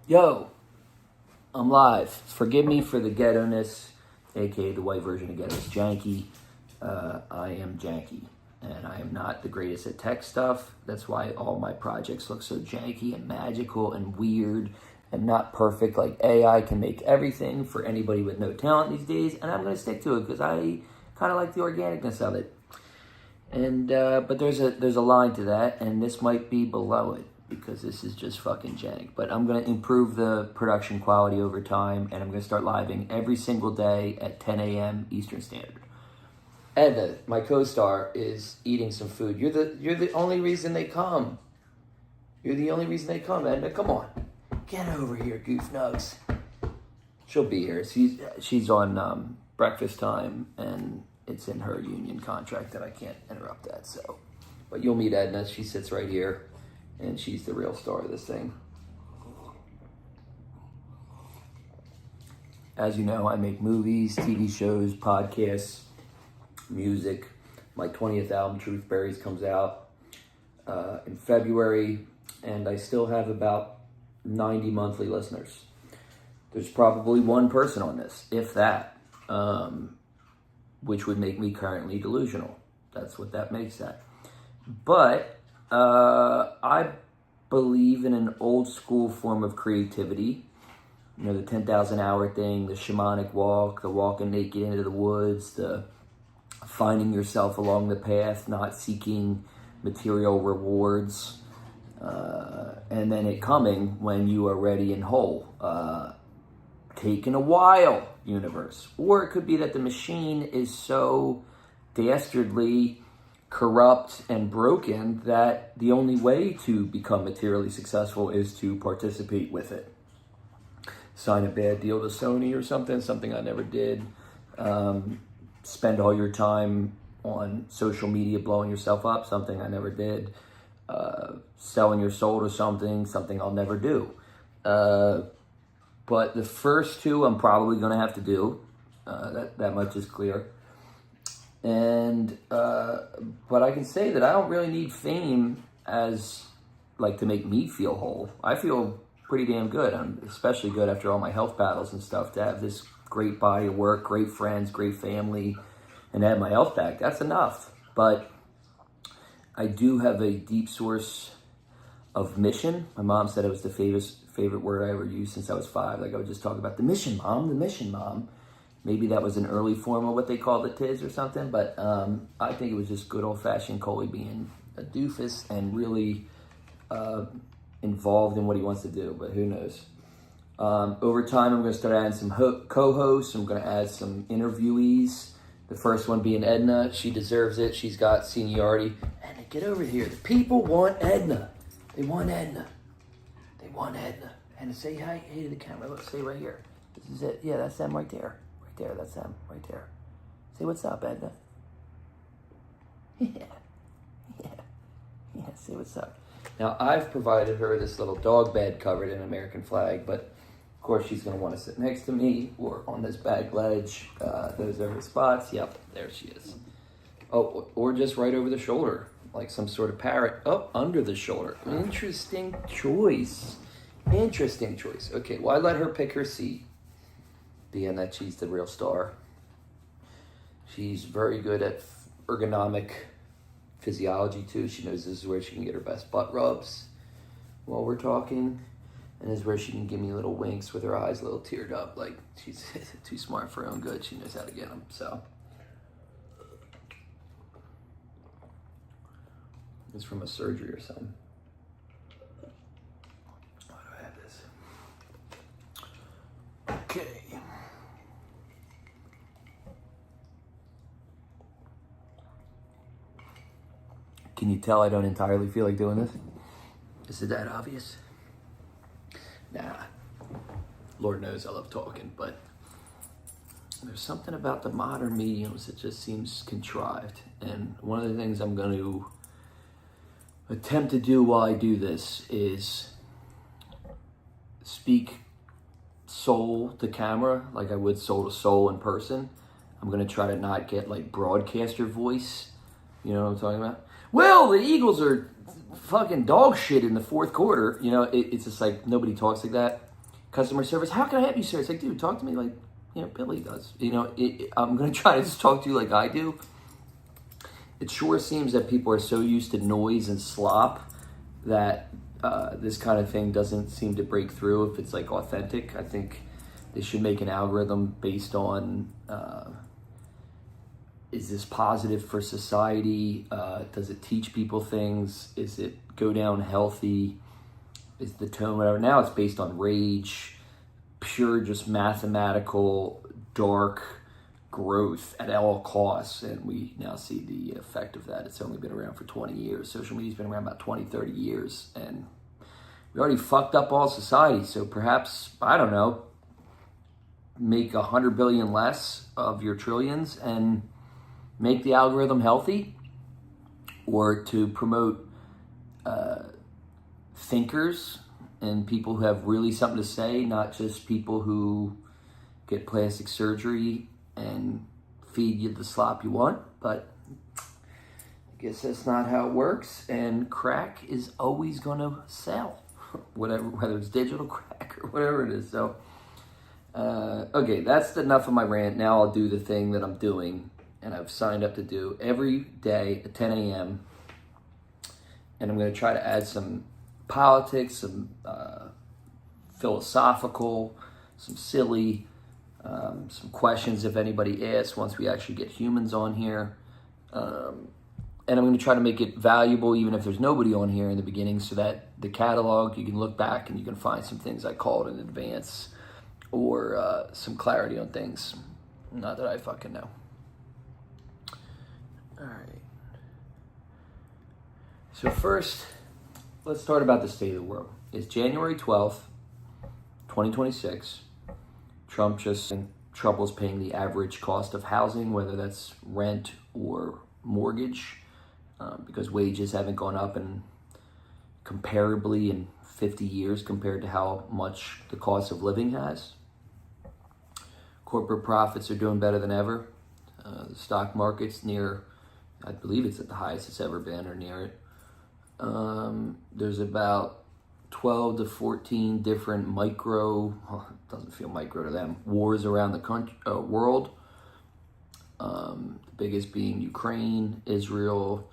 Yo, I'm live. Forgive me for the ghetto-ness, aka the white version of ghetto-ness, janky. I am janky, and I am not the greatest at tech stuff. That's why all my projects look so janky and magical and weird and not perfect. Like AI can make everything for anybody with no talent these days, and I'm going to stick to it because I kind of like the organicness of it. And but there's a line to that, and this might be below it, because this is just fucking jank. But I'm going to improve the production quality over time, and I'm going to start living every single day at 10 a.m. Eastern Standard. Edna, my co-star, is eating some food. You're the only reason they come. You're the only reason they come, Edna. Come on. Get over here, goof nugs. She'll be here. She's on breakfast time, and it's in her union contract that I can't interrupt that. So, but you'll meet Edna. She sits right here. And she's the real star of this thing. As you know, I make movies, TV shows, podcasts, music. My 20th album, Truth Berries, comes out in February, and I still have about 90 monthly listeners. There's probably one person on this, if that, which would make me currently delusional. That's what that makes that. But I believe in an old school form of creativity. You know, the 10,000 hour thing, the shamanic walk, the walking naked into the woods, the finding yourself along the path, not seeking material rewards, and then it coming when you are ready and whole. Taking a while universe. Or it could be that the machine is so dastardly corrupt and broken that the only way to become materially successful is to participate with it. Sign a bad deal to Sony or something I never did. Spend all your time on social media blowing yourself up, something I never did. Selling your soul to something I'll never do. But the first two I'm probably going to have to do. That much is clear. And but I can say that I don't really need fame as like to make me feel whole. I feel pretty damn good. I'm especially good after all my health battles and stuff, to have this great body of work, great friends, great family, and have my health back. That's enough. But I do have a deep source of mission. My mom said it was the favorite word I ever used since I was 5. Like I would just talk about the mission, mom, the mission, mom. Maybe that was an early form of what they called the tiz or something, but I think it was just good old-fashioned Coley being a doofus and really involved in what he wants to do, but who knows. Over time, I'm going to start adding some co-hosts. I'm going to add some interviewees. The first one being Edna. She deserves it. She's got seniority. Edna, get over here. The people want Edna. They want Edna. They want Edna. And say hi to the camera. Let's say right here. This is it. Yeah, that's them right there. There, that's them, right there. Say what's up, Edna. Yeah, say what's up. Now, I've provided her this little dog bed covered in American flag, but of course she's going to want to sit next to me or on this back ledge. Those are her spots. Yep, there she is. Oh, or just right over the shoulder, like some sort of parrot. Oh, under the shoulder. Interesting choice. Okay, well, I let her pick her seat, being that she's the real star. She's very good at ergonomic physiology too. She knows this is where she can get her best butt rubs while we're talking, and this is where she can give me little winks with her eyes a little teared up, like she's too smart for her own good. She knows how to get them. So it's from a surgery or something. Why do I have this? Okay. Can you tell I don't entirely feel like doing this? Is it that obvious? Nah. Lord knows I love talking, but there's something about the modern mediums that just seems contrived. And one of the things I'm going to attempt to do while I do this is speak soul to camera like I would soul to soul in person. I'm going to try to not get like broadcaster voice. You know what I'm talking about? Well, the Eagles are fucking dog shit in the fourth quarter. You know, it's just like nobody talks like that. customer service. How can I help you, sir? It's like, dude, talk to me like, Billy does. I'm going to try to just talk to you like I do. It sure seems that people are so used to noise and slop that this kind of thing doesn't seem to break through if it's like authentic. I think they should make an algorithm based on, is this positive for society? Does it teach people things? Is it go down healthy? Is the tone whatever? Now it's based on rage, pure just mathematical, dark growth at all costs. And we now see the effect of that. It's only been around for 20 years. Social media's been around about 20, 30 years. And we already fucked up all society. So perhaps, I don't know, make 100 billion less of your trillions and make the algorithm healthy, or to promote thinkers and people who have really something to say, not just people who get plastic surgery and feed you the slop you want. But I guess that's not how it works, and crack is always going to sell, whether it's digital crack or whatever it is. So, okay, that's enough of my rant. Now I'll do the thing that I'm doing, and I've signed up to do every day at 10 a.m. And I'm going to try to add some politics, some philosophical, some silly, some questions if anybody asks once we actually get humans on here. And I'm going to try to make it valuable even if there's nobody on here in the beginning, so that the catalog, you can look back and you can find some things I called in advance, or some clarity on things. Not that I fucking know. All right. So first, let's start about the state of the world. It's January 12th, 2026. Trump just in troubles paying the average cost of housing, whether that's rent or mortgage, because wages haven't gone up comparably in 50 years compared to how much the cost of living has. Corporate profits are doing better than ever. The stock market's near, I believe it's at the highest it's ever been, or near it. There's about 12 to 14 different it doesn't feel micro to them, wars around the world. The biggest being Ukraine, Israel,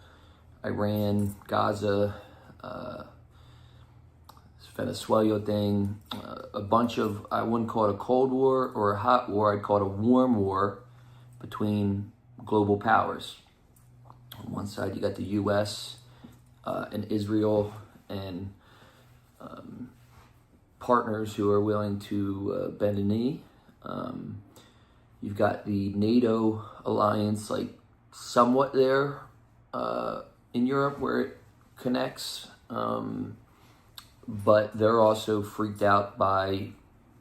Iran, Gaza, Venezuela thing, a bunch of, I wouldn't call it a cold war or a hot war, I'd call it a warm war between global powers. On one side you got the US and Israel and partners who are willing to bend a knee. You've got the NATO alliance, like somewhat there in Europe where it connects, but they're also freaked out by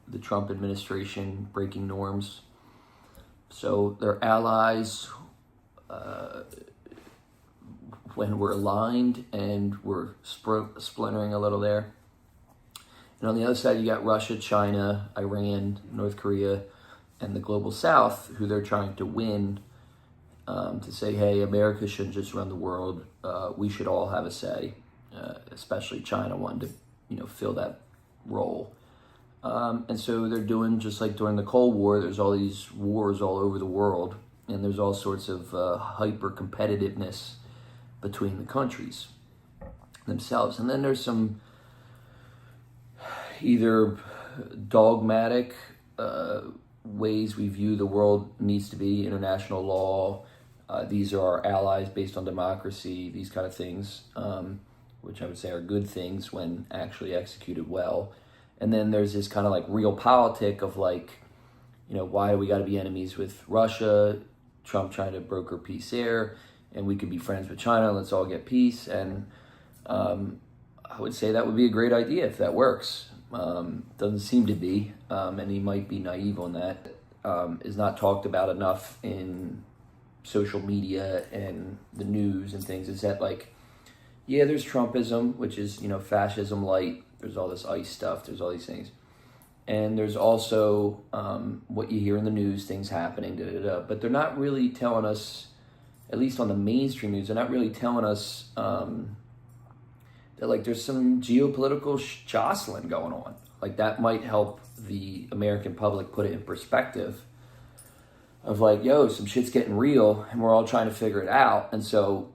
the Trump administration breaking norms. So they're allies when we're aligned, and we're splintering a little there. And on the other side, you got Russia, China, Iran, North Korea, and the global South, who they're trying to win, to say, hey, America shouldn't just run the world. We should all have a say, especially China wanting to, fill that role. And so they're doing, just like during the Cold War, there's all these wars all over the world, and there's all sorts of hyper-competitiveness between the countries themselves. And then there's some either dogmatic ways we view the world needs to be, international law, these are our allies based on democracy, these kind of things, which I would say are good things when actually executed well. And then there's this kind of like real politic of like, why do we got to be enemies with Russia, Trump trying to broker peace there, and we could be friends with China, let's all get peace. And I would say that would be a great idea if that works. Doesn't seem to be, and he might be naive on that. Is not talked about enough in social media and the news and things, is that like, yeah, there's Trumpism, which is, fascism light. There's all this ICE stuff. There's all these things. And there's also what you hear in the news, things happening, but they're not really telling us, at least on the mainstream news, they're not really telling us that like there's some geopolitical jostling going on. Like, that might help the American public put it in perspective of like, yo, some shit's getting real and we're all trying to figure it out. And so,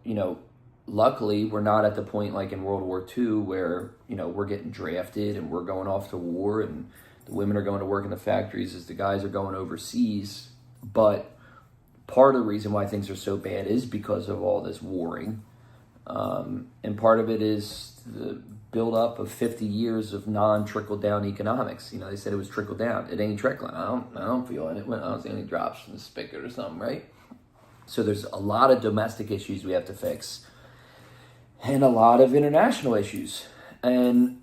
luckily we're not at the point like in World War II where, we're getting drafted and we're going off to war and the women are going to work in the factories as the guys are going overseas. But part of the reason why things are so bad is because of all this warring. And part of it is the build-up of 50 years of non-trickle-down economics. They said it was trickle-down. It ain't trickling. I don't feel it. I don't see any drops from the spigot or something, right? So there's a lot of domestic issues we have to fix and a lot of international issues. And,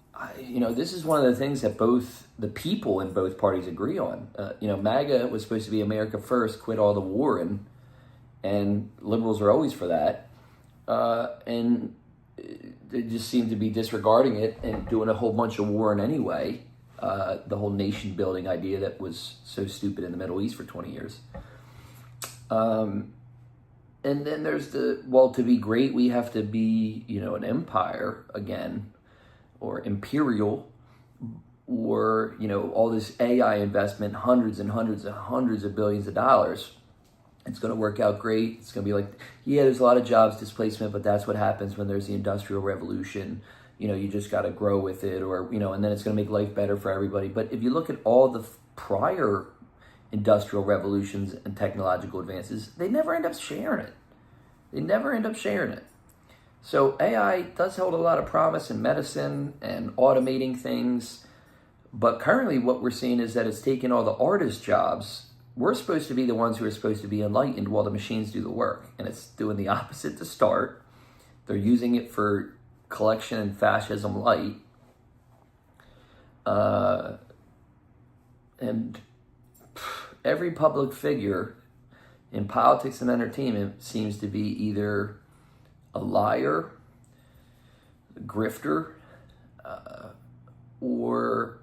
this is one of the things that both the people in both parties agree on. MAGA was supposed to be America first, quit all the warring, and liberals are always for that. And they just seem to be disregarding it and doing a whole bunch of warring anyway. The whole nation building idea that was so stupid in the Middle East for 20 years. And then there's to be great, we have to be, an empire again, or imperial, or, all this AI investment, hundreds and hundreds and hundreds of billions of dollars. It's going to work out great. It's going to be like, yeah, there's a lot of jobs displacement, but that's what happens when there's the Industrial Revolution. You just got to grow with it, or, and then it's going to make life better for everybody. But if you look at all the prior industrial revolutions and technological advances, they never end up sharing it. So AI does hold a lot of promise in medicine and automating things. But currently what we're seeing is that it's taking all the artist jobs. We're supposed to be the ones who are supposed to be enlightened while the machines do the work. And it's doing the opposite to start. They're using it for collection and fascism light. And every public figure in politics and entertainment seems to be either a liar, a grifter, or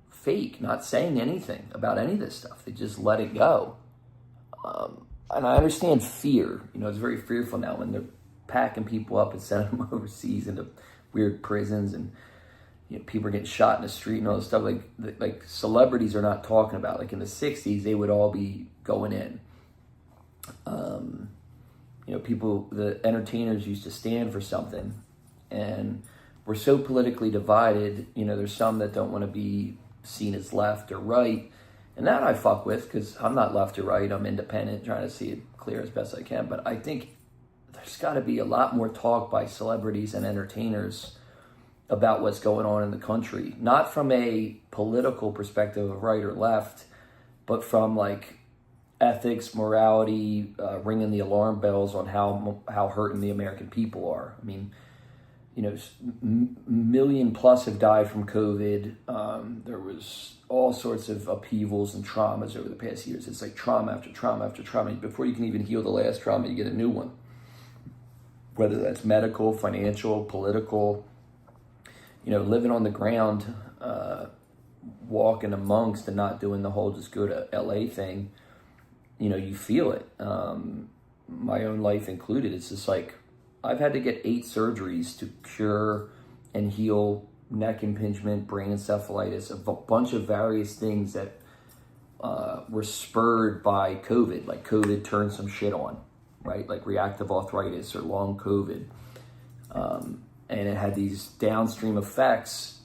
fake, not saying anything about any of this stuff. They just let it go. And I understand fear. It's very fearful now when they're packing people up and sending them overseas into weird prisons, and people are getting shot in the street and all this stuff. Like celebrities are not talking about. Like in the 60s, they would all be going in. The entertainers used to stand for something, and we're so politically divided. There's some that don't want to be seen as left or right, and that I fuck with because I'm not left or right. I'm independent, trying to see it clear as best I can. But I think there's got to be a lot more talk by celebrities and entertainers about what's going on in the country, not from a political perspective of right or left, but from like ethics, morality, ringing the alarm bells on how hurting the American people are. I mean, million plus have died from COVID. There was all sorts of upheavals and traumas over the past years. It's like trauma after trauma after trauma. Before you can even heal the last trauma, you get a new one. Whether that's medical, financial, political, living on the ground, walking amongst and not doing the whole just go to LA thing. You feel it. My own life included. It's just like, I've had to get 8 surgeries to cure and heal neck impingement, brain encephalitis, a bunch of various things that were spurred by COVID. Like COVID turned some shit on, right? Like reactive arthritis or long COVID. And it had these downstream effects,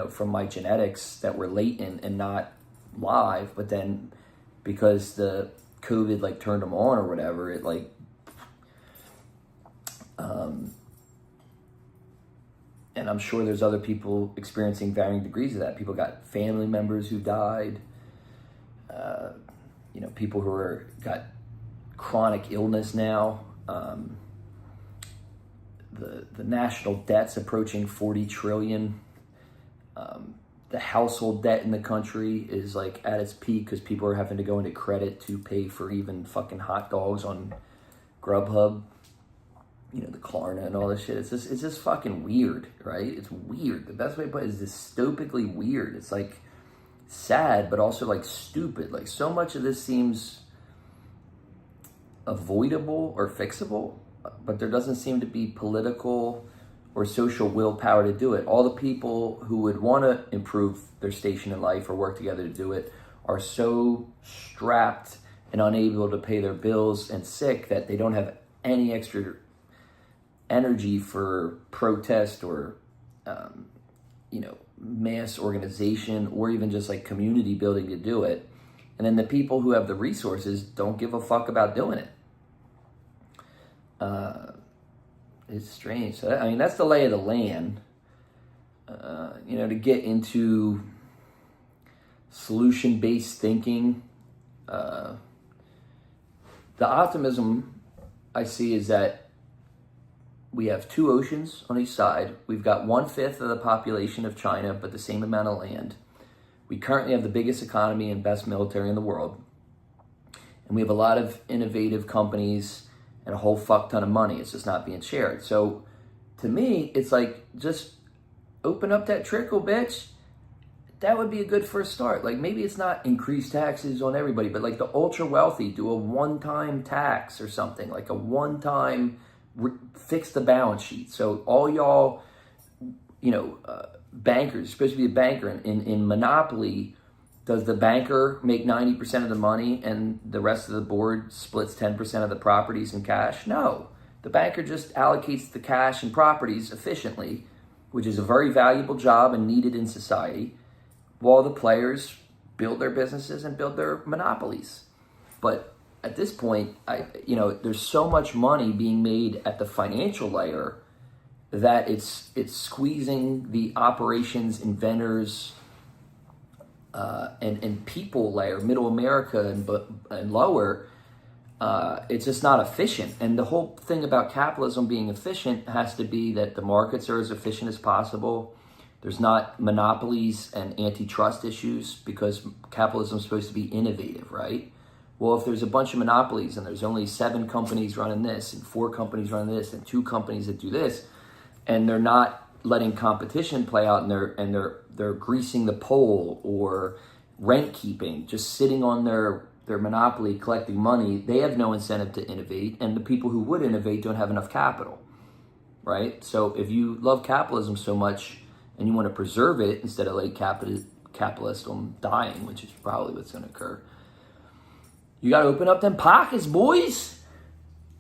from my genetics that were latent and not live. But then because the COVID turned them on or whatever, it and I'm sure there's other people experiencing varying degrees of that. People got family members who died, people who got chronic illness now. The national debt's approaching 40 trillion. The household debt in the country is at its peak because people are having to go into credit to pay for even fucking hot dogs on Grubhub. The Klarna and all this shit. It's just fucking weird, right? It's weird. The best way to put it is dystopically weird. It's sad, but also stupid. So much of this seems avoidable or fixable, but there doesn't seem to be political or social willpower to do it. All the people who would want to improve their station in life or work together to do it are so strapped and unable to pay their bills and sick that they don't have any extra energy for protest or mass organization or even just like community building to do it. And then the people who have the resources don't give a fuck about doing it. It's strange. So, I mean, that's the lay of the land. To get into solution-based thinking, the optimism I see is that we have 2 oceans on each side. We've got 1/5 of the population of China, but the same amount of land. We currently have the biggest economy and best military in the world. And we have a lot of innovative companies and a whole fuck ton of money. It's just not being shared. So to me, it's like, just open up that trickle, bitch. That would be a good first start. Like, maybe it's not increase taxes on everybody, but like the ultra wealthy, do a one-time tax or something, like a one-time fix the balance sheet. So all y'all, bankers, supposed to be a banker in Monopoly, does the banker make 90% of the money and the rest of the board splits 10% of the properties in cash? No. The banker just allocates the cash and properties efficiently, which is a very valuable job and needed in society, while the players build their businesses and build their monopolies. But at this point, there's so much money being made at the financial layer that it's squeezing the operations, inventors, and people layer, middle America and lower. It's just not efficient. And the whole thing about capitalism being efficient has to be that the markets are as efficient as possible. There's not monopolies and antitrust issues, because capitalism is supposed to be innovative, right? Well, if there's a bunch of monopolies and there's only 7 companies running this and 4 companies running this and 2 companies that do this, and they're not letting competition play out, and they're greasing the pole or rent keeping, just sitting on their monopoly collecting money, they have no incentive to innovate, and the people who would innovate don't have enough capital, right? So if you love capitalism so much and you want to preserve it instead of like capitalism dying, which is probably what's going to occur, you got to open up them pockets, boys.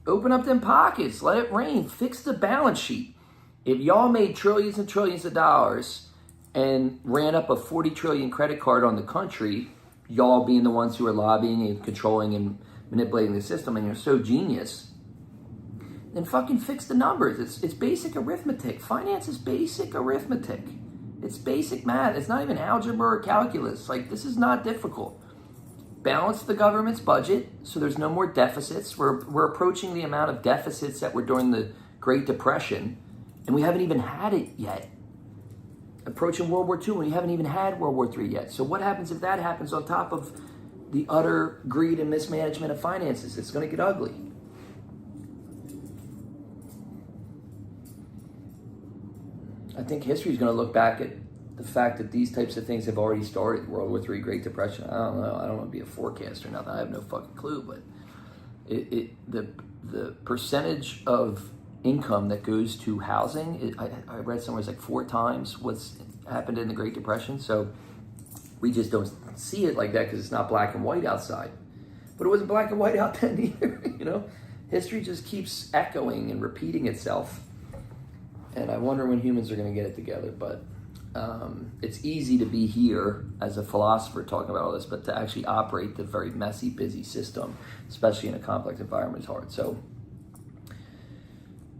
Open up them pockets. Let it rain. Fix the balance sheet. If y'all made trillions and trillions of dollars and ran up a 40 trillion credit card on the country, y'all being the ones who are lobbying and controlling and manipulating the system, and you're so genius, then fucking fix the numbers. It's basic arithmetic. Finance is basic arithmetic. It's basic math. It's not even algebra or calculus. Like, this is not difficult. Balance the government's budget so there's no more deficits. We're approaching the amount of deficits that were during the Great Depression, and we haven't even had it yet. Approaching World War II, and we haven't even had World War III yet. So what happens if that happens on top of the utter greed and mismanagement of finances? It's going to get ugly. I think history is going to look back at the fact that these types of things have already started. World War III, Great Depression. I don't know. I don't want to be a forecaster or nothing. I have no fucking clue. But the percentage of income that goes to housing, I read somewhere it's like 4 times what's happened in the Great Depression. So we just don't see it like that because it's not black and white outside. But it wasn't black and white out then either. History just keeps echoing and repeating itself. And I wonder when humans are going to get it together. But it's easy to be here as a philosopher talking about all this, but to actually operate the very messy, busy system, especially in a complex environment, is hard. So,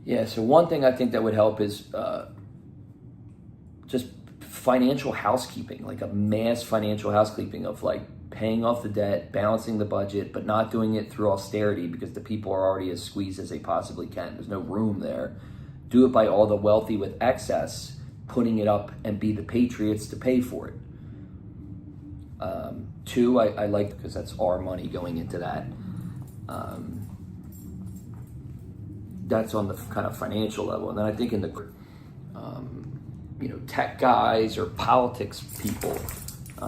yeah, so one thing I think that would help is just financial housekeeping, like a mass financial housekeeping of like paying off the debt, balancing the budget, but not doing it through austerity because the people are already as squeezed as they possibly can. There's no room there. Do it by all the wealthy with excess, putting it up and be the patriots to pay for it. 2, I like, because that's our money going into that. That's on the kind of financial level. And then I think in the, tech guys or politics people,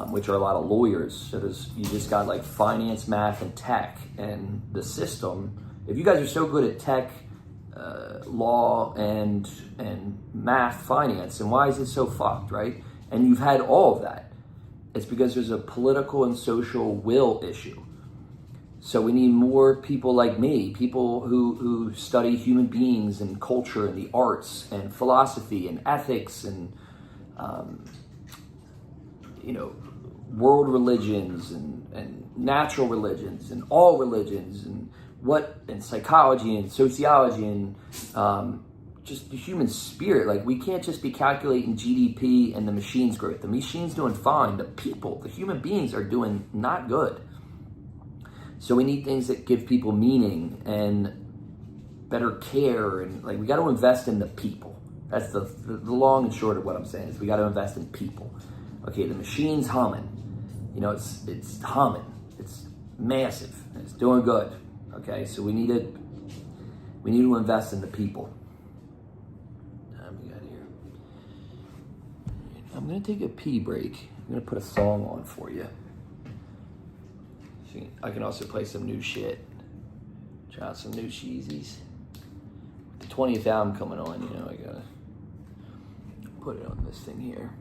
which are a lot of lawyers. So you just got like finance, math, and tech, and the system. If you guys are so good at tech, law and math, finance. And why is it so fucked, right? And you've had all of that. It's because there's a political and social will issue. So we need more people like me, people who study human beings and culture and the arts and philosophy and ethics and, world religions and natural religions and all religions and psychology and sociology and just the human spirit. Like, we can't just be calculating GDP and the machine's growth. The machine's doing fine. The people, the human beings are doing not good. So we need things that give people meaning and better care. And like, we got to invest in the people. That's the long and short of what I'm saying is we got to invest in people. Okay, the machine's humming. It's humming. It's massive. And it's doing good. Okay, so we need to invest in the people. I'm going to take a pee break. I'm going to put a song on for you. I can also play some new shit. Try out some new Sheezys. The 20th album coming on, I got to put it on this thing here.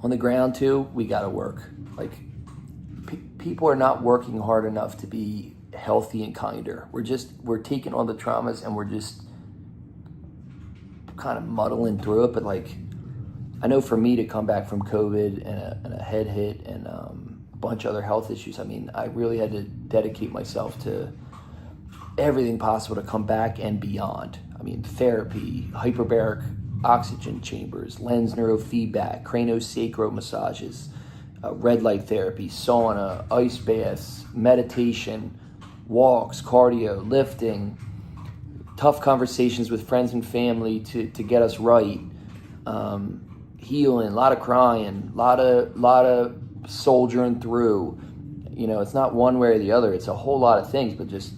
On the ground too, we got to work. Like, people are not working hard enough to be healthy and kinder. We're taking on the traumas and we're just kind of muddling through it. But like, I know for me to come back from COVID and a head hit and a bunch of other health issues, I mean, I really had to dedicate myself to everything possible to come back and beyond. I mean, therapy, hyperbaric oxygen chambers, lens neurofeedback, craniosacral massages, red light therapy, sauna, ice baths, meditation, walks, cardio, lifting, tough conversations with friends and family to get us right, healing, a lot of crying, a lot of soldiering through. It's not one way or the other. It's a whole lot of things, but just,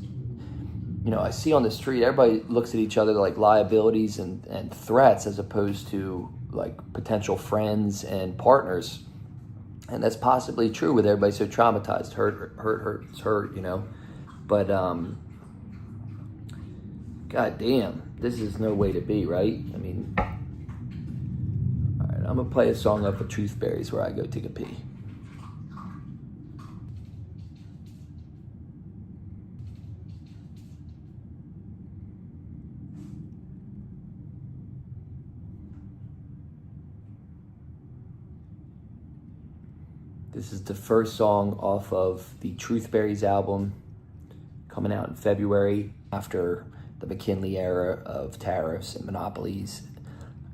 I see on the street, everybody looks at each other like liabilities and threats as opposed to like potential friends and partners. And that's possibly true with everybody so traumatized. Hurt, But, God damn, this is no way to be, right? I mean, all right, I'm going to play a song up of Truth Berries where I go take a pee. This is the first song off of the Truth Berries album coming out in February after the McKinley era of tariffs and monopolies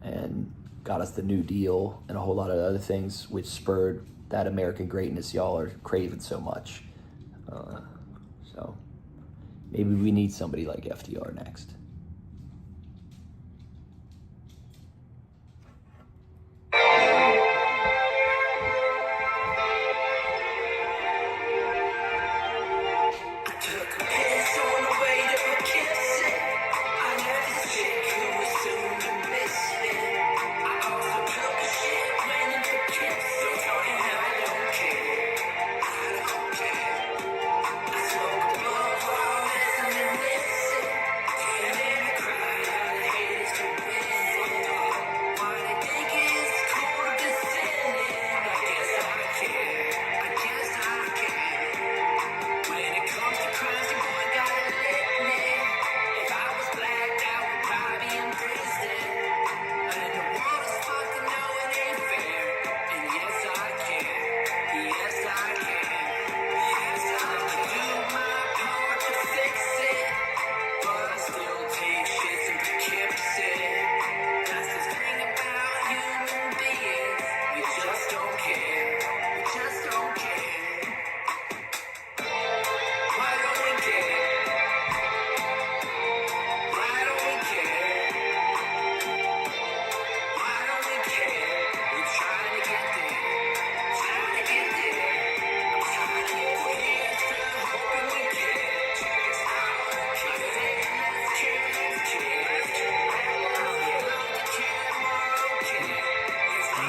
and got us the New Deal and a whole lot of other things which spurred that American greatness y'all are craving so much. So maybe we need somebody like FDR next.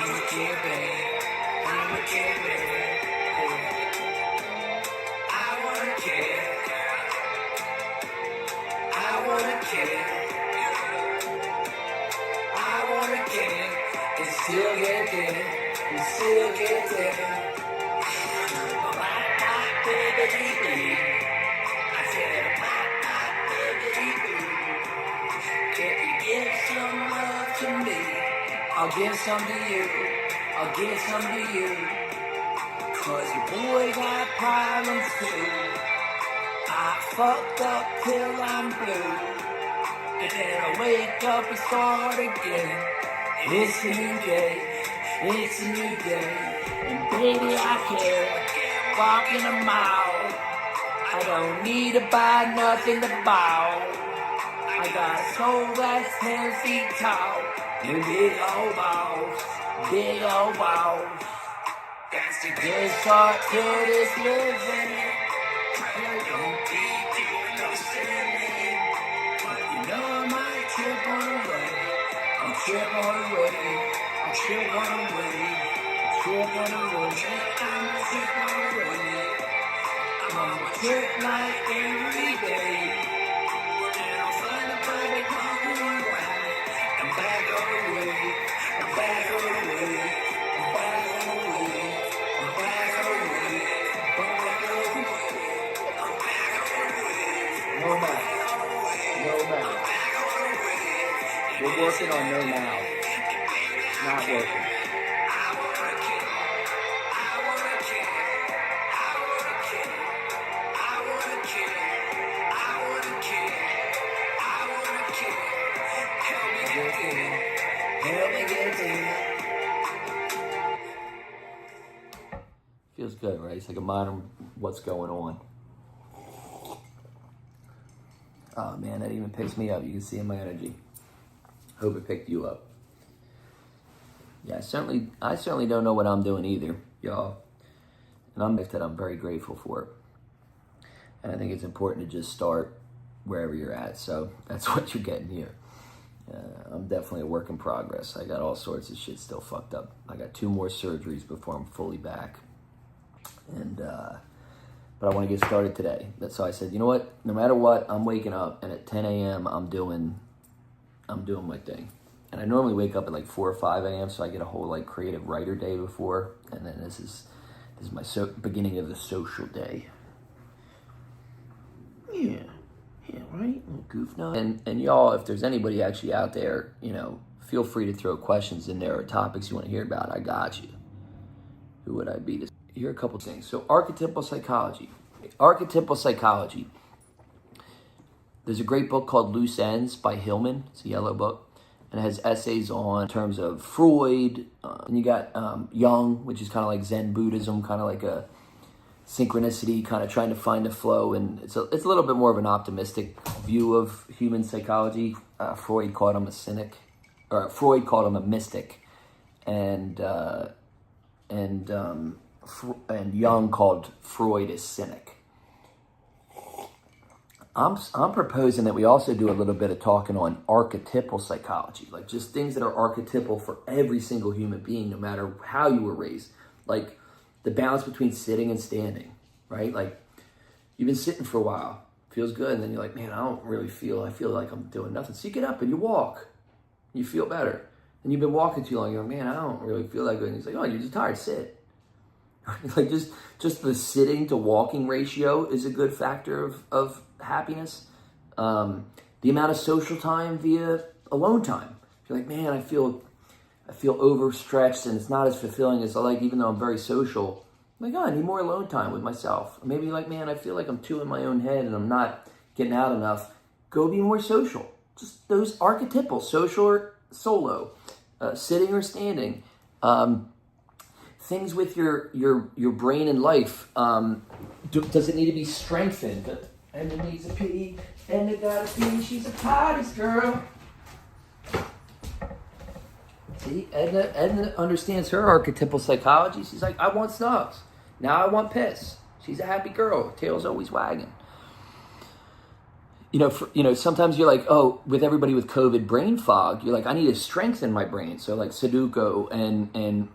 I'm a kid, babe. I'm a kid, babe. I want a kid. I want a kid. I want a kid. And still get there. And still get there. Baby. I said, baby. Can you give some love to me? I'll give some to you. I'll give some to you. Cause your boy got problems too. I fucked up till I'm blue. And then I wake up and start again. It's a new day. It's a new day. And baby, I care. Walking a mile. I don't need to buy nothing to bow. I got a soul that's 10 feet tall. And big old balls. Big old balls. That's the good start to this living. Don't keep doing no sinning. But you know I might trip on the way. I'll trip on the way. I'll trip on the way. I'll trip on the way. I'm a trip on the way. I'm on a trip like every day. Then I'll find a private parking lot. I'm back on the way. I'm back on the way. I'm back on the way. I'm back on the way. I'm back on the way. I'm back on the way. No mouth. No mouth. We're working on no mouth. It's not working. Feels good, right? It's like a minor what's going on. Oh man, that even picks me up. You can see in my energy. Hope it picked you up. Yeah, I certainly don't know what I'm doing either, y'all. And I'm very grateful for it. And I think it's important to just start wherever you're at. So that's what you're getting here. I'm definitely a work in progress. I got all sorts of shit still fucked up. I got 2 more surgeries before I'm fully back. And but I want to get started today. So I said, you know what? No matter what, I'm waking up, and at 10 a.m. I'm doing my thing. And I normally wake up at like 4 or 5 a.m. so I get a whole like creative writer day before. And then this is my beginning of the social day. Yeah, right. Goof now. And y'all, if there's anybody actually out there, you know, feel free to throw questions in there or topics you want to hear about. I got you. Who would I be? Here are a couple things. So archetypal psychology. There's a great book called Loose Ends by Hillman. It's a yellow book. And it has essays on terms of Freud. And you got Jung, which is kind of like Zen Buddhism, kind of like a synchronicity, kind of trying to find a flow. And it's a little bit more of an optimistic view of human psychology. Freud called him a cynic, or Freud called him a mystic. And Jung called Freud a cynic. I'm proposing that we also do a little bit of talking on archetypal psychology, like just things that are archetypal for every single human being, no matter how you were raised. Like the balance between sitting and standing, right? Like you've been sitting for a while, feels good, and then you're like, man, I feel like I'm doing nothing. So you get up and you walk, you feel better. And you've been walking too long, you're like, man, I don't really feel that good. And he's like, oh, you're just tired, sit. Like just the sitting to walking ratio is a good factor of happiness. The amount of social time via alone time. You're like, man, I feel overstretched and it's not as fulfilling as I like, even though I'm very social. I'm like, oh, I need more alone time with myself. Or maybe like, man, I feel like I'm too in my own head and I'm not getting out enough. Go be more social. Just those archetypal, social or solo, sitting or standing. Things with your brain and life. Does it need to be strengthened? And it needs a pee, and it got a pee. She's a potty's girl. See, Edna understands her archetypal psychology. She's like, I want snugs. Now I want piss. She's a happy girl. Tail's always wagging. Sometimes you're like, oh, with everybody with COVID brain fog, you're like, I need to strengthen my brain. So like Sudoku and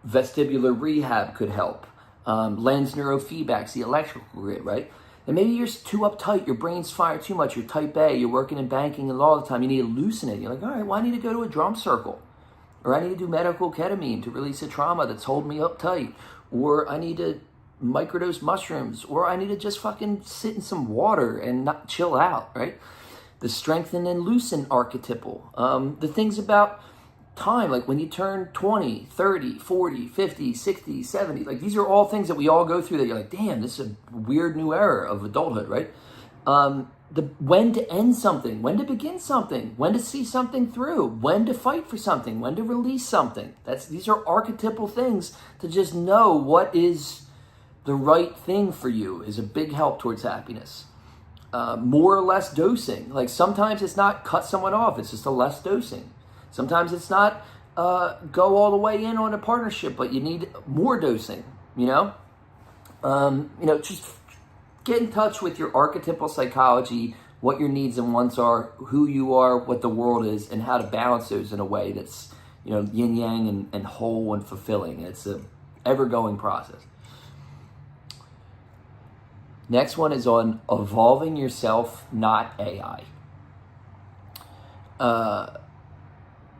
vestibular rehab could help. Lens neurofeedback's the electrical grid, right? And maybe you're too uptight, your brain's fired too much, you're type A, you're working in banking and law all the time, you need to loosen it. You're like, all right, well, I need to go to a drum circle. Or I need to do medical ketamine to release a trauma that's holding me uptight. Or I need to microdose mushrooms. Or I need to just fucking sit in some water and not chill out, right? The strengthen and loosen archetypal. The things about time, like when you turn 20, 30, 40, 50, 60, 70, like these are all things that we all go through that you're like, damn, this is a weird new era of adulthood, right? When to end something, when to begin something, when to see something through, when to fight for something, when to release something. These are archetypal things to just know what is the right thing for you is a big help towards happiness. More or less dosing. Like sometimes it's not cut someone off, it's just a less dosing. Sometimes it's not go all the way in on a partnership, but you need more dosing, just get in touch with your archetypal psychology, what your needs and wants are, who you are, what the world is, and how to balance those in a way that's, yin yang and whole and fulfilling. It's a ever-going process. Next one is on evolving yourself, not AI.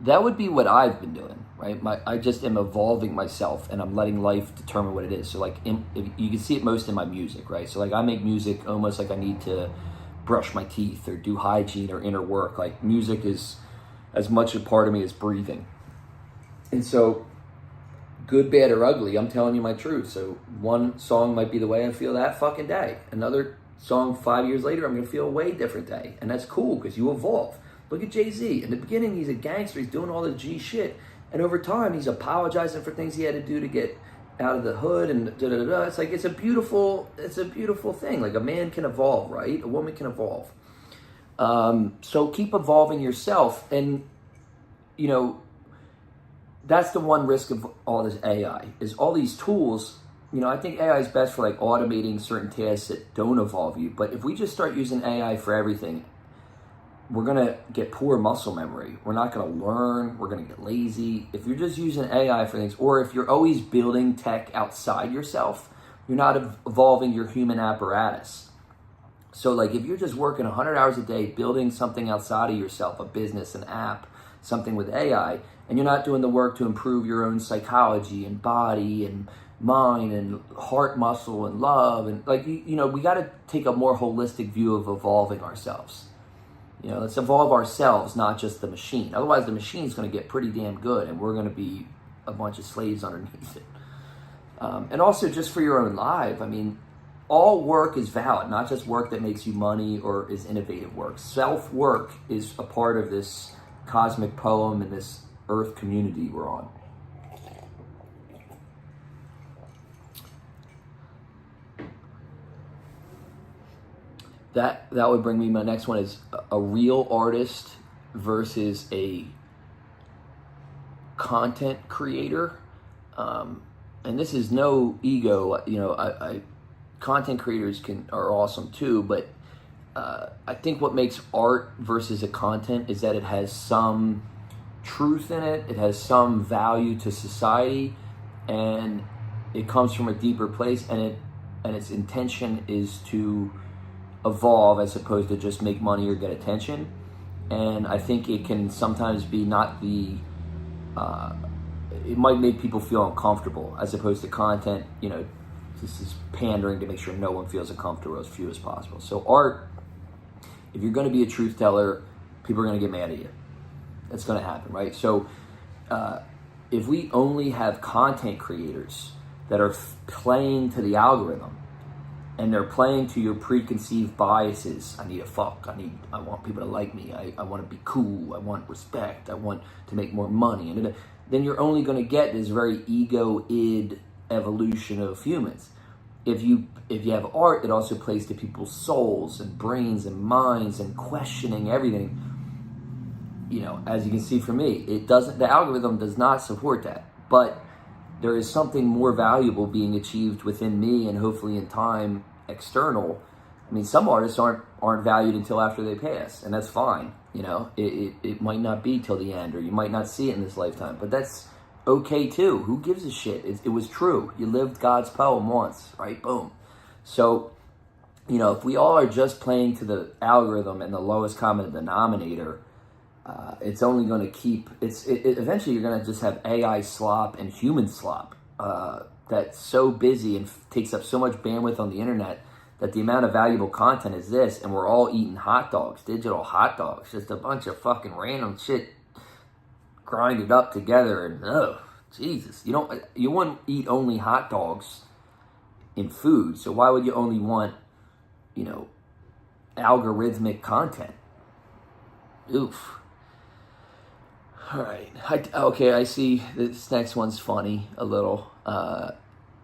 That would be what I've been doing, right? I just am evolving myself and I'm letting life determine what it is. So like, if you can see it most in my music, right? So like I make music almost like I need to brush my teeth or do hygiene or inner work. Like music is as much a part of me as breathing. And so good, bad, or ugly, I'm telling you my truth. So one song might be the way I feel that fucking day. Another song 5 years later, I'm going to feel a way different day. And that's cool because you evolve. Look at Jay-Z. In the beginning, he's a gangster. He's doing all the G shit. And over time, he's apologizing for things he had to do to get out of the hood and da-da-da-da. It's like, it's a beautiful thing. Like a man can evolve, right? A woman can evolve. So keep evolving yourself. And, that's the one risk of all this AI is all these tools. I think AI is best for like automating certain tasks that don't evolve you. But if we just start using AI for everything, we're going to get poor muscle memory. We're not going to learn. We're going to get lazy. If you're just using AI for things, or if you're always building tech outside yourself, you're not evolving your human apparatus. So like if you're just working 100 hours a day building something outside of yourself, a business, an app, something with AI, and you're not doing the work to improve your own psychology and body and mind and heart muscle and love, and like, we got to take a more holistic view of evolving ourselves. Let's evolve ourselves, not just the machine. Otherwise, the machine's going to get pretty damn good, and we're going to be a bunch of slaves underneath it. And also, just for your own life, all work is valid, not just work that makes you money or is innovative work. Self-work is a part of this cosmic poem and this earth community we're on. That would bring me, my next one is a real artist versus a content creator. And this is no ego, content creators are awesome too, but I think what makes art versus a content is that it has some truth in it, it has some value to society, and it comes from a deeper place, and its intention is to evolve as opposed to just make money or get attention. And I think it can sometimes be not the it might make people feel uncomfortable as opposed to content, this is pandering to make sure no one feels uncomfortable, as few as possible. So art, if you're going to be a truth teller, people are going to get mad at you. That's going to happen, right? So if we only have content creators that are playing to the algorithm, and they're playing to your preconceived biases. I need a fuck. I want people to like me. I want to be cool. I want respect. I want to make more money. And then you're only going to get this very ego-id evolution of humans. If you have art that also plays to people's souls and brains and minds and questioning everything, as you can see from me, the algorithm does not support that. But there is something more valuable being achieved within me and hopefully in time external. Some artists aren't aren't valued until after they pass, and that's fine. You know, it might not be till the end, or you might not see it in this lifetime, but that's okay too. Who gives a shit? It was true. You lived God's poem once, right? Boom. So, you know, if we all are just playing to the algorithm and the lowest common denominator, it's only going to keep, eventually you're going to just have AI slop and human slop that's so busy and takes up so much bandwidth on the internet that the amount of valuable content is this, and we're all eating hot dogs, digital hot dogs, just a bunch of fucking random shit grinded up together, and oh, Jesus, you wouldn't eat only hot dogs in food, so why would you only want, you know, algorithmic content? Oof. All right. Okay, I see this next one's funny a little.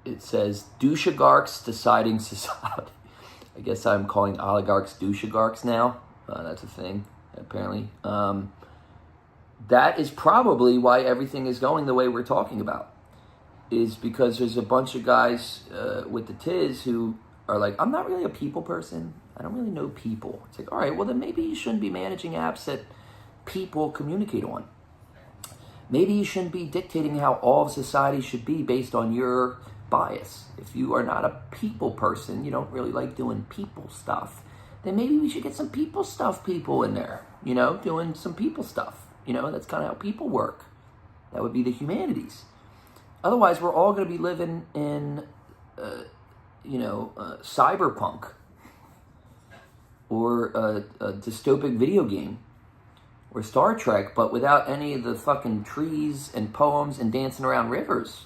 It says, douchegarchs deciding society. I guess I'm calling oligarchs douchegarchs now. That's a thing, apparently. That is probably why everything is going the way we're talking about. Is because there's a bunch of guys with the tiz who are like, I'm not really a people person. I don't really know people. It's like, all right, well then maybe you shouldn't be managing apps that people communicate on. Maybe you shouldn't be dictating how all of society should be based on your bias. If you are not a people person, you don't really like doing people stuff, then maybe we should get some people stuff people in there, you know, doing some people stuff. You know, that's kind of how people work. That would be the humanities. Otherwise, we're all going to be living in, cyberpunk or a dystopic video game or Star Trek, but without any of the fucking trees and poems and dancing around rivers.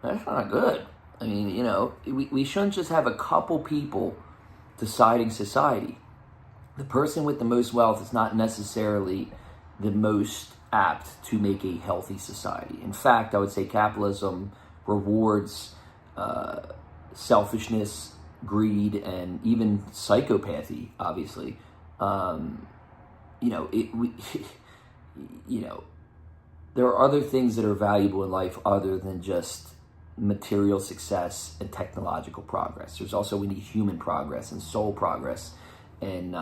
That's not good. I mean, you know, we shouldn't just have a couple people deciding society. The person with the most wealth is not necessarily the most apt to make a healthy society. In fact, I would say capitalism rewards selfishness, greed, and even psychopathy, obviously. There are other things that are valuable in life other than just material success and technological progress. There's also, we need human progress and soul progress. And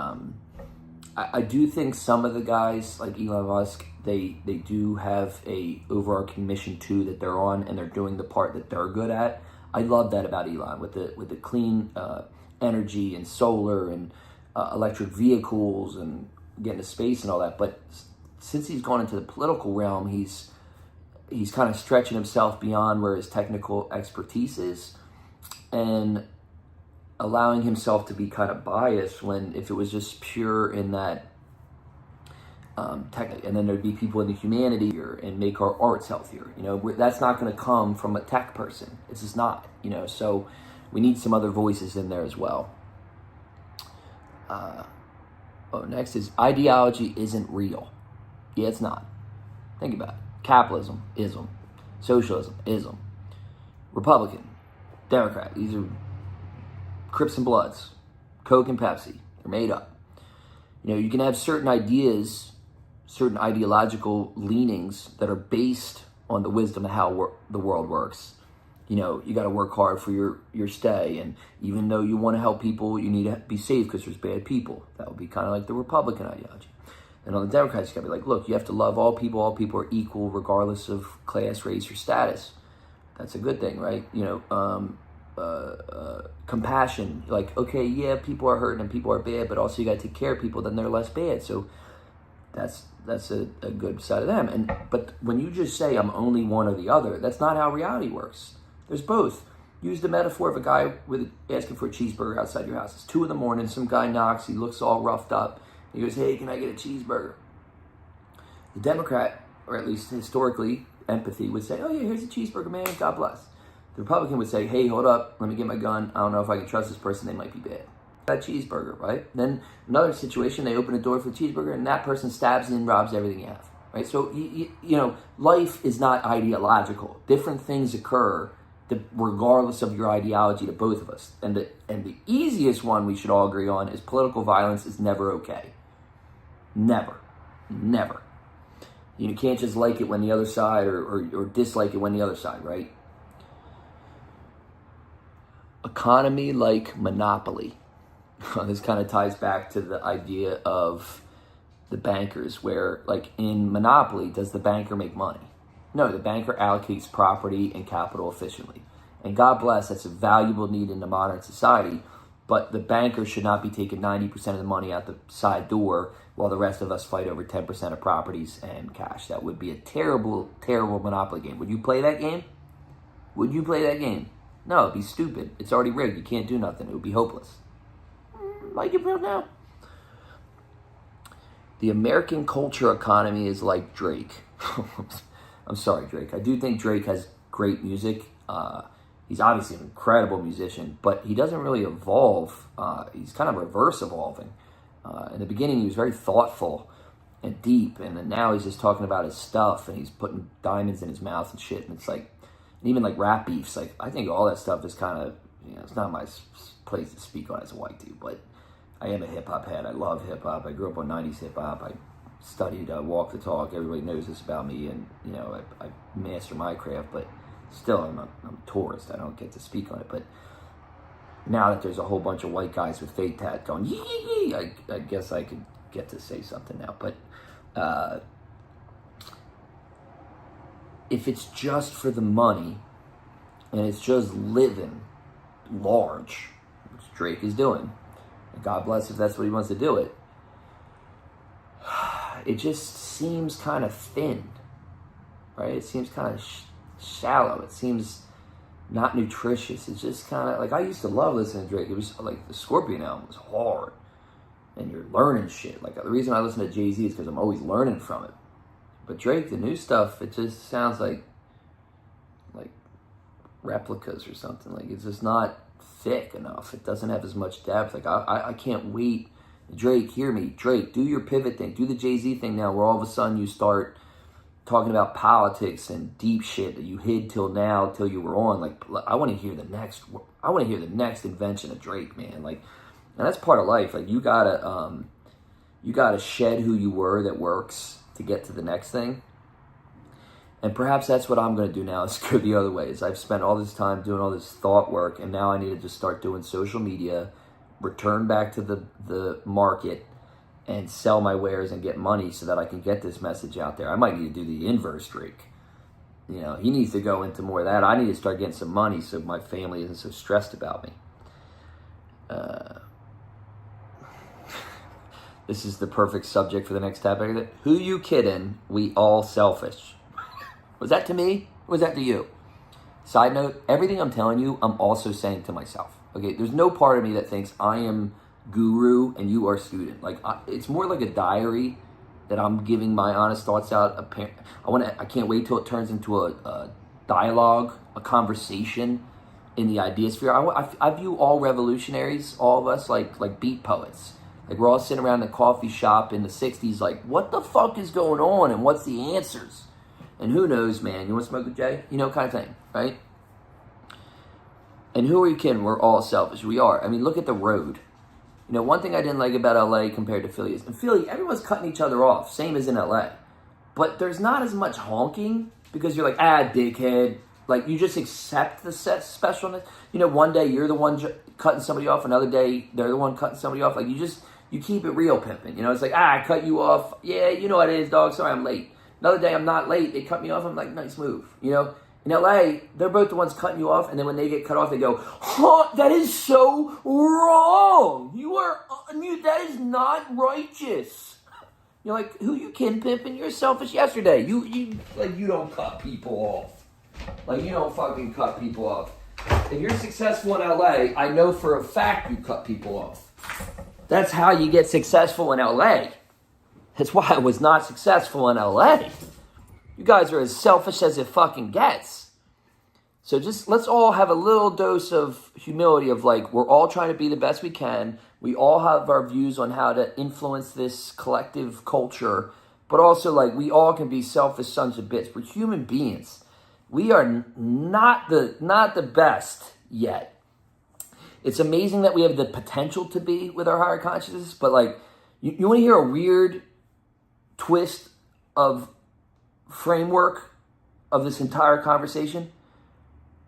I do think some of the guys like Elon Musk, they do have a overarching mission too that they're on, and they're doing the part that they're good at. I love that about Elon with the clean energy and solar and electric vehicles and getting to space and all that. But since he's gone into the political realm, he's kind of stretching himself beyond where his technical expertise is and allowing himself to be kind of biased when if it was just pure in that technical, and then there'd be people in the humanity here and make our arts healthier. You know, that's not going to come from a tech person. It's just not, you know, so we need some other voices in there as well. Next is ideology isn't real. Yeah, it's not. Think about it. Capitalism, ism. Socialism, ism. Republican, Democrat. These are Crips and Bloods. Coke and Pepsi. They're made up. You know, you can have certain ideas, certain ideological leanings that are based on the wisdom of how the world works. You know, you got to work hard for your stay. And even though you want to help people, you need to be safe because there's bad people. That would be kind of like the Republican ideology. And on the Democrats, you got to be like, look, you have to love all people. All people are equal regardless of class, race, or status. That's a good thing, right? You know, compassion. Like, okay, yeah, people are hurting and people are bad, but also you got to take care of people, then they're less bad. So that's a good side of them. But when you just say I'm only one or the other, that's not how reality works. There's both. Use the metaphor of a guy asking for a cheeseburger outside your house. It's 2 a.m. Some guy knocks. He looks all roughed up. He goes, hey, can I get a cheeseburger? The Democrat, or at least historically, empathy would say, oh yeah, here's a cheeseburger, man, God bless. The Republican would say, hey, hold up, let me get my gun. I don't know if I can trust this person, they might be bad. That cheeseburger, right? Then another situation, they open a door for the cheeseburger and that person stabs and robs everything you have, right? So, you know, life is not ideological. Different things occur regardless of your ideology to both of us. And the easiest one we should all agree on is political violence is never okay. Never. Never. You can't just like it when the other side or dislike it when the other side, right? Economy like monopoly. This kind of ties back to the idea of the bankers, where, like in Monopoly, does the banker make money? No, the banker allocates property and capital efficiently. And God bless, that's a valuable need in the modern society, but the banker should not be taking 90% of the money out the side door while the rest of us fight over 10% of properties and cash. That would be a terrible, terrible Monopoly game. Would you play that game? Would you play that game? No, it'd be stupid. It's already rigged. You can't do nothing. It would be hopeless. Like it right now. The American culture economy is like Drake. I'm sorry, Drake. I do think Drake has great music. He's obviously an incredible musician, but he doesn't really evolve. He's kind of reverse evolving. In the beginning, he was very thoughtful and deep, and then now he's just talking about his stuff, and he's putting diamonds in his mouth and shit, and it's like, and even like rap beefs, like, I think all that stuff is kind of, it's not my place to speak on as a white dude, but I am a hip-hop head. I love hip-hop. I grew up on 90s hip-hop. I studied Walk the Talk. Everybody knows this about me, and, I master my craft, but still, I'm a tourist. I don't get to speak on it, but now that there's a whole bunch of white guys with fake tat going, yee, yee, yee, I guess I could get to say something now, but if it's just for the money, and it's just living large, which Drake is doing, and God bless if that's what he wants to do it just seems kind of thin, right? It seems kind of shallow. It seems not nutritious. It's just kind of like, I used to love listening to Drake. It was like the Scorpion album was hard, and you're learning shit. Like, the reason I listen to Jay-Z is because I'm always learning from it. But Drake, the new stuff, it just sounds like replicas or something. Like, it's just not thick enough. It doesn't have as much depth. Like, I can't wait. Drake, hear me. Drake, do your pivot thing. Do the Jay-Z thing now, where all of a sudden you start talking about politics and deep shit that you hid till now, till you were on. Like, I want to hear the next invention of Drake, man. Like, and that's part of life. Like, you gotta shed who you were that works to get to the next thing. And perhaps that's what I'm going to do now, is go the other way. Is I've spent all this time doing all this thought work, and now I need to just start doing social media, return back to the market, and sell my wares and get money so that I can get this message out there. I might need to do the inverse Drake. He needs to go into more of that. I need to start getting some money so my family isn't so stressed about me. This is the perfect subject for the next topic. Who you kidding? We all selfish. Was that to me? Or was that to you? Side note, everything I'm telling you, I'm also saying to myself. Okay, there's no part of me that thinks I am guru and you are student. Like, it's more like a diary that I'm giving my honest thoughts out. I can't wait till it turns into a dialogue, a conversation in the idea sphere. I view all revolutionaries, all of us, like beat poets. Like, we're all sitting around the coffee shop in the 60s like, what the fuck is going on and what's the answers? And who knows, man? You want to smoke a J? Kind of thing, right? And who are you kidding? We're all selfish. We are. I mean, look at the road. One thing I didn't like about LA compared to Philly is, in Philly, everyone's cutting each other off, same as in LA. But there's not as much honking, because you're like, dickhead. Like, you just accept the specialness. One day you're the one cutting somebody off, another day they're the one cutting somebody off. Like, you keep it real pimping. It's like, I cut you off. Yeah, you know what it is, dog. Sorry, I'm late. Another day I'm not late. They cut me off. I'm like, nice move. In LA, they're both the ones cutting you off, and then when they get cut off, they go, that is so wrong. That is not righteous. You're like, who you kin pimping? You're selfish yesterday. You don't cut people off. Like, you don't fucking cut people off. If you're successful in LA, I know for a fact you cut people off. That's how you get successful in LA. That's why I was not successful in LA. You guys are as selfish as it fucking gets. So just let's all have a little dose of humility of, like, we're all trying to be the best we can. We all have our views on how to influence this collective culture. But also, like, we all can be selfish sons of bitches. We're human beings. We are not the best yet. It's amazing that we have the potential to be with our higher consciousness. But, like, you want to hear a weird twist of framework of this entire conversation?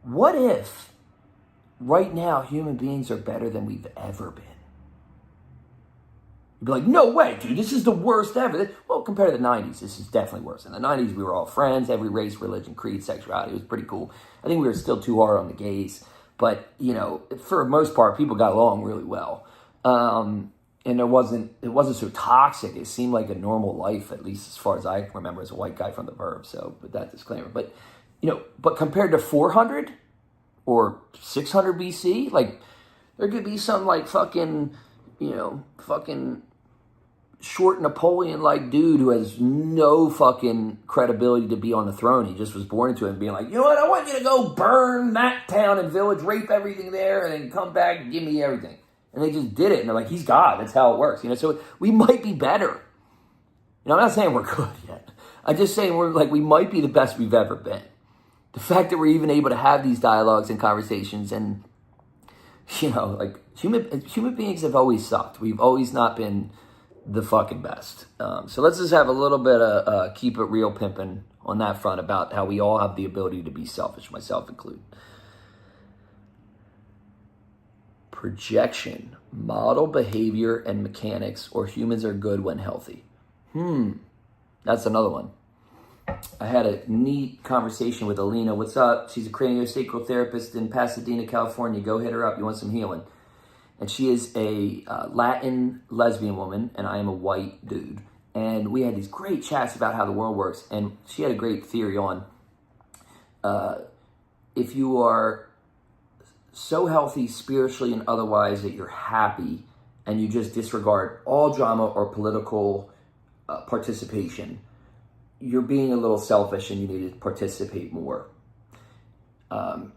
What if right now human beings are better than we've ever been? You'd be like, no way, dude, this is the worst ever. Well, compared to the 90s, this is definitely worse. In the 90s, we were all friends, every race, religion, creed, sexuality. It was pretty cool. I think we were still too hard on the gays. But, you know, for the most part, people got along really well. And it wasn't so toxic. It seemed like a normal life, at least as far as I remember as a white guy from the Verb. So, with that disclaimer. But, you know, but compared to 400 or 600 BC, like, there could be some, like, fucking short Napoleon-like dude who has no fucking credibility to be on the throne. He just was born into it and being like, you know what, I want you to go burn that town and village, rape everything there, and then come back and give me everything. And they just did it, and they're like, he's God. That's how it works. You know, so we might be better. You know, I'm not saying we're good yet. I'm just saying we might be the best we've ever been. The fact that we're even able to have these dialogues and conversations, and, you know, like, human beings have always sucked. We've always not been the fucking best. So let's just have a little bit of keep it real pimping on that front about how we all have the ability to be selfish, myself included. Projection, model behavior and mechanics, or humans are good when healthy. That's another one. I had a neat conversation with Alina. What's up? She's a craniosacral therapist in Pasadena, California. Go hit her up. You want some healing? And she is a Latin lesbian woman, and I am a white dude. And we had these great chats about how the world works. And she had a great theory on if you are so healthy spiritually and otherwise that you're happy and you just disregard all drama or political participation, you're being a little selfish and you need to participate more.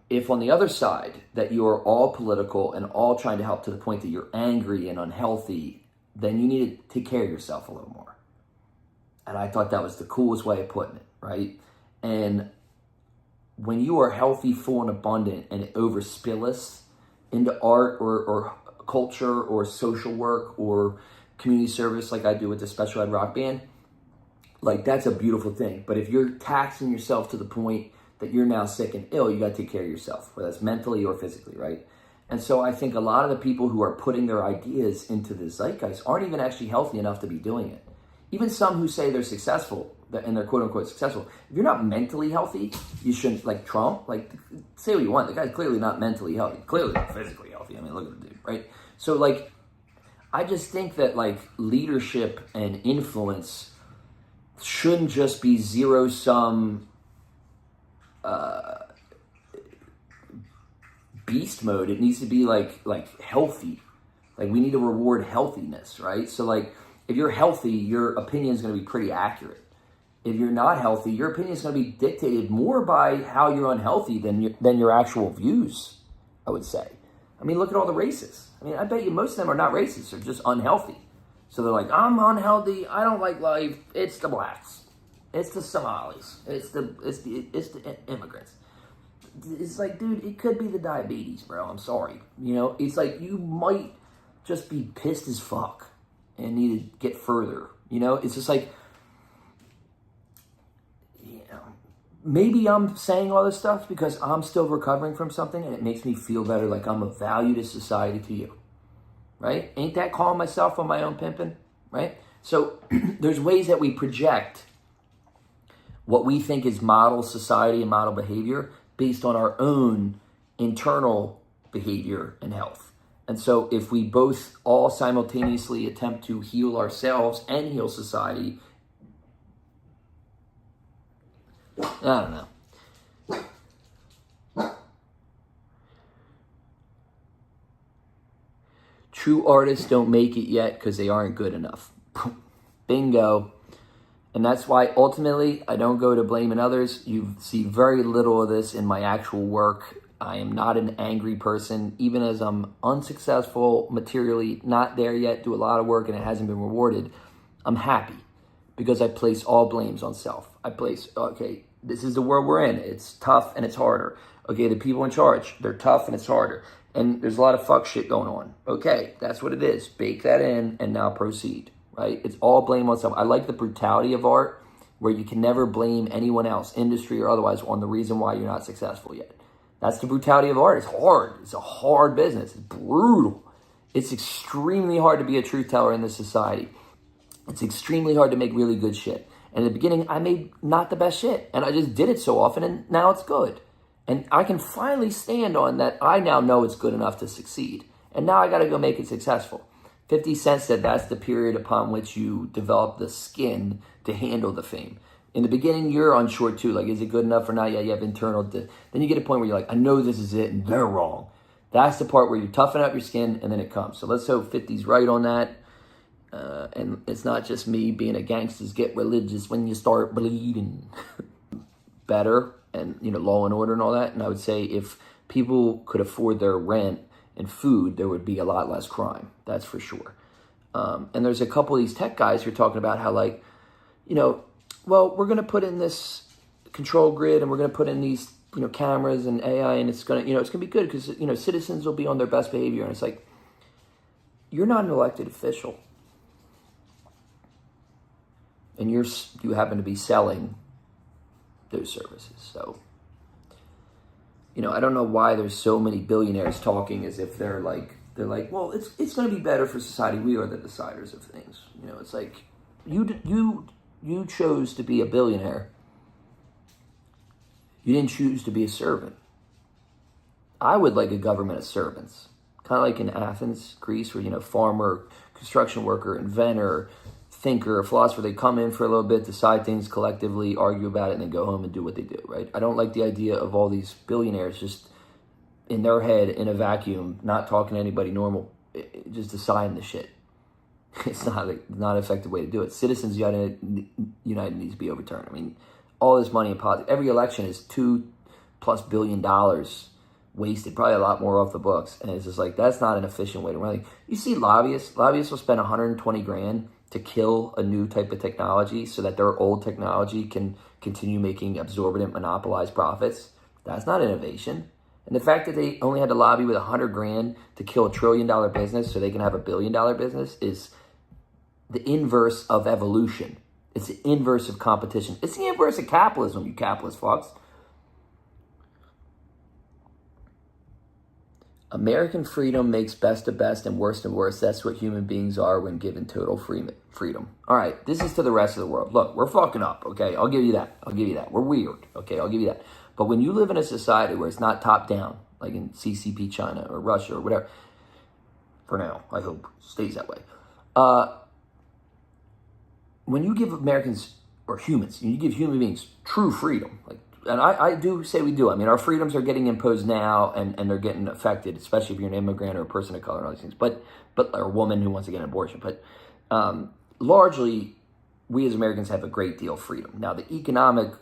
If on the other side that you're all political and all trying to help to the point that you're angry and unhealthy, then you need to take care of yourself a little more. And I thought that was the coolest way of putting it, right? And when you are healthy, full, and abundant, and it overspills into art or culture or social work or community service like I do with the special ed rock band, like, that's a beautiful thing. But if you're taxing yourself to the point that you're now sick and ill, you got to take care of yourself, whether that's mentally or physically, right? And so I think a lot of the people who are putting their ideas into the zeitgeist aren't even actually healthy enough to be doing it. Even some who say they're successful, and they're quote-unquote successful, if you're not mentally healthy, you shouldn't, like Trump, like, say what you want. The guy's clearly not mentally healthy, clearly not physically healthy. I mean, look at the dude, right? So, like, I just think that, like, leadership and influence shouldn't just be zero-sum beast mode. It needs to be like healthy. Like, we need to reward healthiness, right? So, like, if you're healthy, your opinion is going to be pretty accurate. If you're not healthy, your opinion is going to be dictated more by how you're unhealthy than your actual views, I would say. I mean, look at all the races. I mean, I bet you most of them are not racist. They're just unhealthy. So they're like, I'm unhealthy. I don't like life. It's the blacks. It's the Somalis. It's the immigrants. It's like, dude, it could be the diabetes, bro. I'm sorry. You know, it's like you might just be pissed as fuck and need to get further. You know, it's just like, you know, maybe I'm saying all this stuff because I'm still recovering from something and it makes me feel better, like I'm of value to society, to you. Right? Ain't that calling myself on my own pimping? Right? So there's ways that we project what we think is model society and model behavior based on our own internal behavior and health. And so if we both all simultaneously attempt to heal ourselves and heal society, I don't know. True artists don't make it yet because they aren't good enough. Bingo. And that's why ultimately I don't go to blaming others. You see very little of this in my actual work. I am not an angry person, even as I'm unsuccessful materially, not there yet, do a lot of work and it hasn't been rewarded. I'm happy because I place all blames on self. I place, okay, this is the world we're in. It's tough and it's harder. Okay, the people in charge, they're tough and it's harder. And there's a lot of fuck shit going on. Okay, that's what it is. Bake that in and now proceed. Right? It's all blame on self. I like the brutality of art where you can never blame anyone else, industry or otherwise, on the reason why you're not successful yet. That's the brutality of art. It's hard. It's a hard business. It's brutal. It's extremely hard to be a truth teller in this society. It's extremely hard to make really good shit. And in the beginning, I made not the best shit. And I just did it so often, and now it's good. And I can finally stand on that. I now know it's good enough to succeed. And now I got to go make it successful. 50 Cent said that's the period upon which you develop the skin to handle the fame. In the beginning, you're unsure too. Like, is it good enough or not? Yeah, you have internal. Then you get a point where you're like, I know this is it, and they're wrong. That's the part where you toughen up your skin, and then it comes. So let's hope 50's right on that. And it's not just me being a gangsters get religious when you start bleeding. Better, and law and order and all that. And I would say if people could afford their rent and food, there would be a lot less crime. That's for sure. And there's a couple of these tech guys who are talking about how, like, well, we're going to put in this control grid and we're going to put in these, cameras and AI, and it's going to, it's going to be good because, citizens will be on their best behavior. And it's like, you're not an elected official. And you happen to be selling those services. So, I don't know why there's so many billionaires talking as if they're like, well, it's going to be better for society. We are the deciders of things. It's like you chose to be a billionaire. You didn't choose to be a servant. I would like a government of servants, kind of like in Athens, Greece, where farmer, construction worker, inventor, thinker, philosopher, they come in for a little bit, decide things collectively, argue about it, and then go home and do what they do, right? I don't like the idea of all these billionaires just in their head, in a vacuum, not talking to anybody normal, just deciding the shit. It's not an effective way to do it. Citizens United needs to be overturned. I mean, all this money in politics, every election is $2+ billion wasted, probably a lot more off the books. And it's just like, that's not an efficient way to run. Like, you see lobbyists will spend 120 grand to kill a new type of technology so that their old technology can continue making exorbitant monopolized profits. That's not innovation. And the fact that they only had to lobby with 100 grand to kill $1 trillion business so they can have $1 billion business is the inverse of evolution. It's the inverse of competition. It's the inverse of capitalism, you capitalist fucks. American freedom makes best of best and worst of worst. That's what human beings are when given total freedom. All right, this is to the rest of the world. Look, we're fucking up, okay? I'll give you that. We're weird, okay? I'll give you that. But when you live in a society where it's not top down, like in CCP China or Russia or whatever, for now, I hope stays that way. When you give Americans or humans, you give human beings true freedom, and I do say we do. I mean, our freedoms are getting imposed now, and they're getting affected, especially if you're an immigrant or a person of color and all these things. But or a woman who wants to get an abortion. But largely, we as Americans have a great deal of freedom. Now, the economic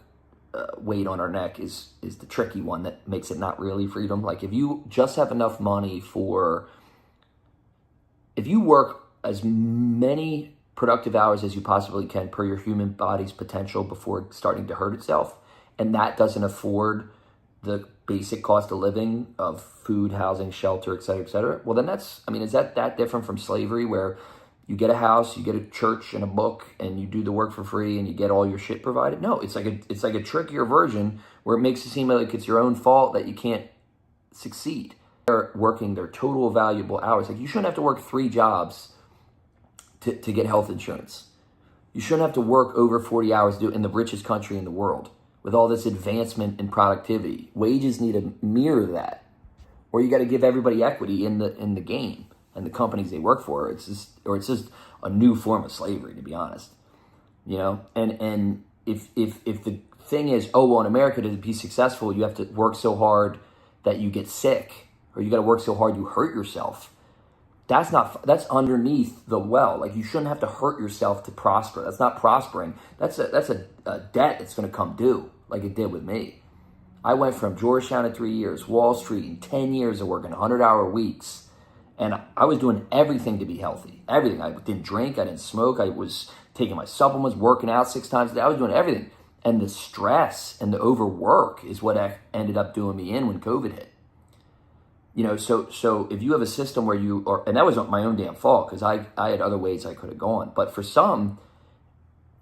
weight on our neck is the tricky one that makes it not really freedom. Like, if you just have enough money if you work as many productive hours as you possibly can per your human body's potential before starting to hurt itself, and that doesn't afford the basic cost of living of food, housing, shelter, et cetera, well, then is that different from slavery, where you get a house, you get a church and a book, and you do the work for free, and you get all your shit provided? No, it's like a trickier version where it makes it seem like it's your own fault that you can't succeed. They're working their total valuable hours. Like, you shouldn't have to work 3 jobs to get health insurance. You shouldn't have to work over 40 hours in the richest country in the world with all this advancement in productivity. Wages need to mirror that, or you got to give everybody equity in the game and the companies they work for. It's just a new form of slavery, to be honest. And if the thing is, in America, to be successful, you have to work so hard that you get sick, or you got to work so hard you hurt yourself. That's underneath the well. Like, you shouldn't have to hurt yourself to prosper. That's not prospering. That's a debt that's going to come due, like it did with me. I went from Georgetown in 3 years, Wall Street in 10 years of working 100-hour weeks, and I was doing everything to be healthy. Everything. I didn't drink. I didn't smoke. I was taking my supplements, working out 6 times a day. I was doing everything. And the stress and the overwork is what ended up doing me in when COVID hit. So if you have a system where and that wasn't my own damn fault, because I had other ways I could have gone. But for some,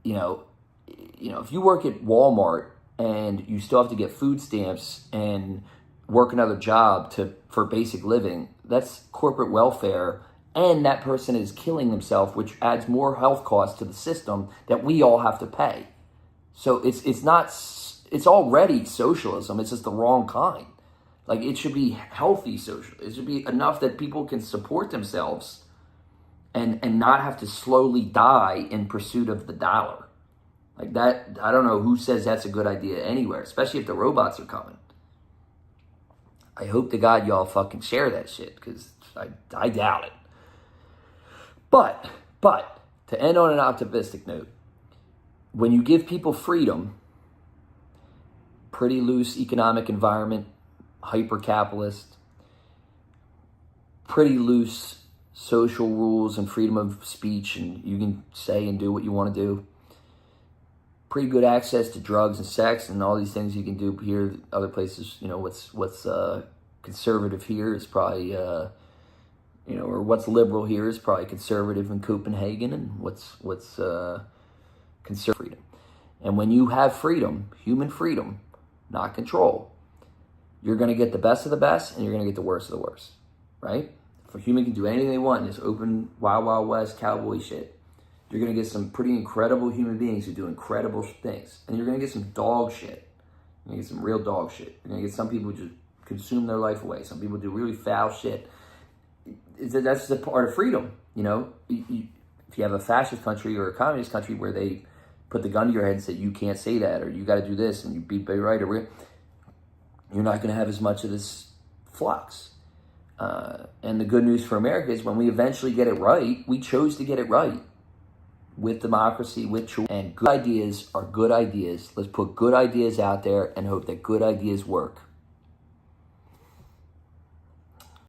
if you work at Walmart and you still have to get food stamps and work another job for basic living, that's corporate welfare and that person is killing themselves, which adds more health costs to the system that we all have to pay. So it's already socialism. It's just the wrong kind. Like, it should be healthy social. It should be enough that people can support themselves and not have to slowly die in pursuit of the dollar. Like that, I don't know who says that's a good idea anywhere, especially if the robots are coming. I hope to God y'all fucking share that shit, because I doubt it. But, to end on an optimistic note, when you give people freedom, pretty loose economic environment, hyper-capitalist, pretty loose social rules and freedom of speech, and you can say and do what you want to do, pretty good access to drugs and sex and all these things you can do here. Other places, what's conservative here is probably, or what's liberal here is probably conservative in Copenhagen, and what's conservative freedom. And when you have freedom, human freedom, not control, you're going to get the best of the best, and you're going to get the worst of the worst, right? If a human can do anything they want in this open, wild, wild west cowboy shit, you're going to get some pretty incredible human beings who do incredible things. And you're going to get some dog shit. You're going to get some real dog shit. You're going to get some people who just consume their life away. Some people do really foul shit. That's the part of freedom, If you have a fascist country or a communist country where they put the gun to your head and say, you can't say that, or you got to do this, and you be right, or you're not going to have as much of this flux. And the good news for America is when we eventually get it right, we chose to get it right. With democracy, with choice. And good ideas are good ideas. Let's put good ideas out there and hope that good ideas work.